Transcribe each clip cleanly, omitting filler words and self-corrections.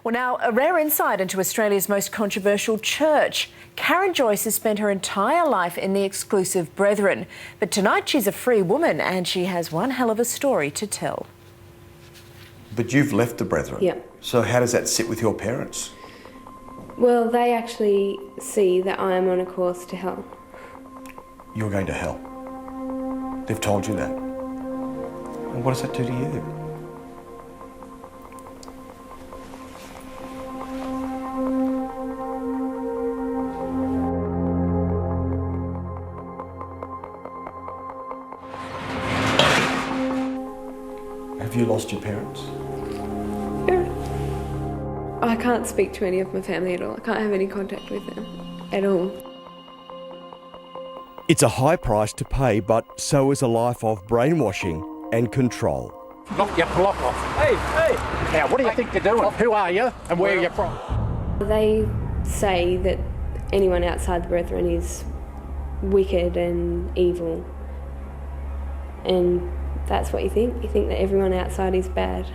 Well, now, a rare insight into Australia's most controversial church. Karen Joyce has spent her entire life in the exclusive Brethren. But tonight she's a free woman and she has one hell of a story to tell. But you've left the Brethren. Yeah. So how does that sit with your parents? Well, they actually see that I am on a course to hell. You're going to hell. They've told you that. And what does that do to you? Have you lost your parents? Yeah. I can't speak to any of my family at all. I can't have any contact with them at all. It's a high price to pay, but so is a life of brainwashing and control. Knock your block off. Hey! Now, what do you think you're doing? Who are you and where are you from? They say that anyone outside the Brethren is wicked and evil. And that's what you think. You think that everyone outside is bad.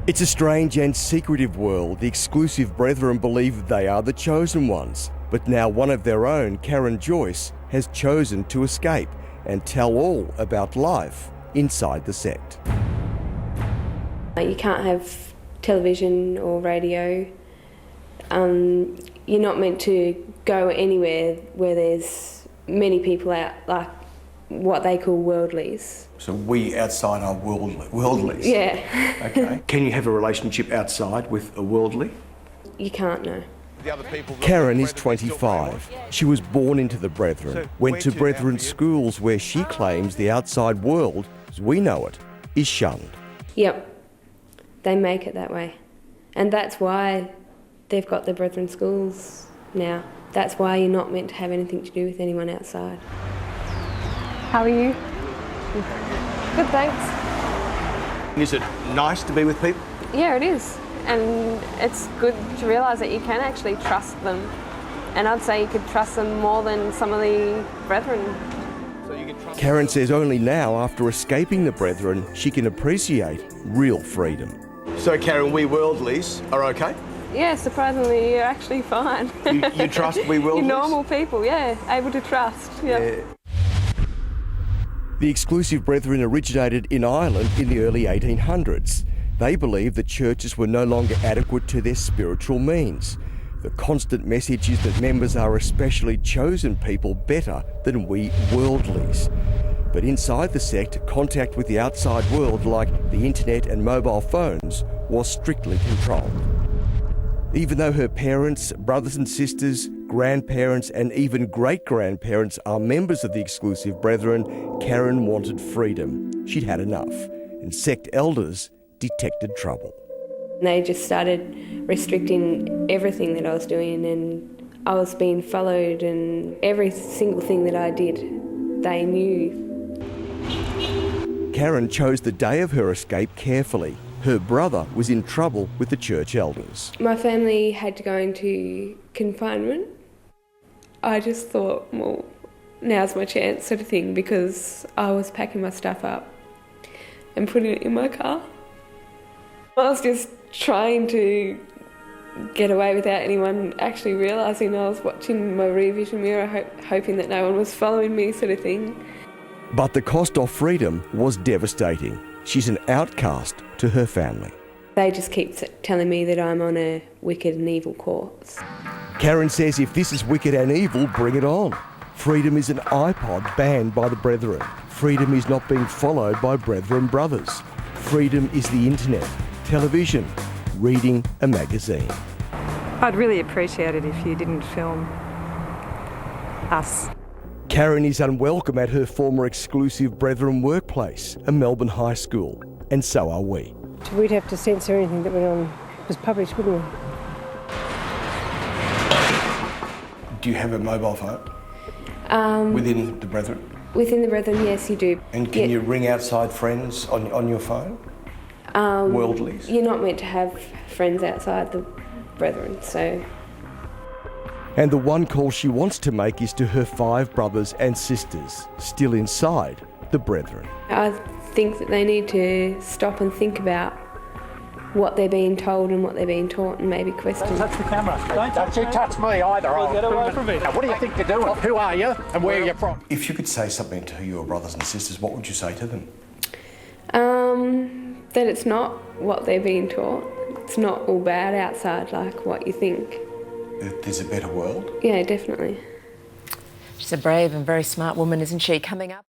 It's a strange and secretive world. The exclusive Brethren believe they are the chosen ones. But now one of their own, Karen Joyce, has chosen to escape and tell all about life inside the sect. You can't have television or radio. You're not meant to go anywhere where there's many people out, like what they call worldlies. So we outside are worldlies? Yeah. Okay. Can you have a relationship outside with a worldly? You can't, no. Karen is 25. She was born into the Brethren, went to Brethren schools where she claims the outside world, as we know it, is shunned. Yep. They make it that way. And that's why they've got the Brethren schools now. That's why you're not meant to have anything to do with anyone outside. How are you? Good, thanks. Is it nice to be with people? Yeah, it is. And it's good to realise that you can actually trust them. And I'd say you could trust them more than some of the Brethren. Karen says only now, after escaping the Brethren, she can appreciate real freedom. So Karen, we worldlies are okay? Yeah, surprisingly, you're actually fine. You trust we worldlies? You're normal people, yeah, able to trust. Yeah. The exclusive Brethren originated in Ireland in the early 1800s. They believed that churches were no longer adequate to their spiritual means. The constant message is that members are especially chosen people better than we worldlies. But inside the sect, contact with the outside world, like the internet and mobile phones, was strictly controlled. Even though her parents, brothers and sisters, grandparents and even great-grandparents are members of the exclusive Brethren, Karen wanted freedom. She'd had enough, and sect elders detected trouble. They just started restricting everything that I was doing, and I was being followed, and every single thing that I did, they knew. Karen chose the day of her escape carefully. Her brother was in trouble with the church elders. My family had to go into confinement. I just thought, well, now's my chance sort of thing, because I was packing my stuff up and putting it in my car. I was just trying to get away without anyone actually realising I was watching my rear vision mirror, hoping that no one was following me sort of thing. But the cost of freedom was devastating. She's an outcast to her family. They just keep telling me that I'm on a wicked and evil course. Karen says if this is wicked and evil, bring it on. Freedom is an iPod banned by the Brethren. Freedom is not being followed by Brethren brothers. Freedom is the internet, television, reading a magazine. I'd really appreciate it if you didn't film us. Karen is unwelcome at her former exclusive Brethren workplace, a Melbourne high school, and so are we. We'd have to censor anything that went on was published, wouldn't we? Do you have a mobile phone? Within the Brethren? Within the Brethren, yes, you do. And can you ring outside friends on your phone? Worldlies? You're not meant to have friends outside the Brethren, so... And the one call she wants to make is to her 5 brothers and sisters, still inside the Brethren. I think that they need to stop and think about what they're being told and what they're being taught, and maybe question. Don't touch the camera. Don't you touch me either. Get away from me. Now, what do you think you're doing? Who are you and where are you from? If you could say something to your brothers and sisters, what would you say to them? That it's not what they're being taught. It's not all bad outside like what you think. There's a better world? Yeah, definitely. She's a brave and very smart woman, isn't she? Coming up.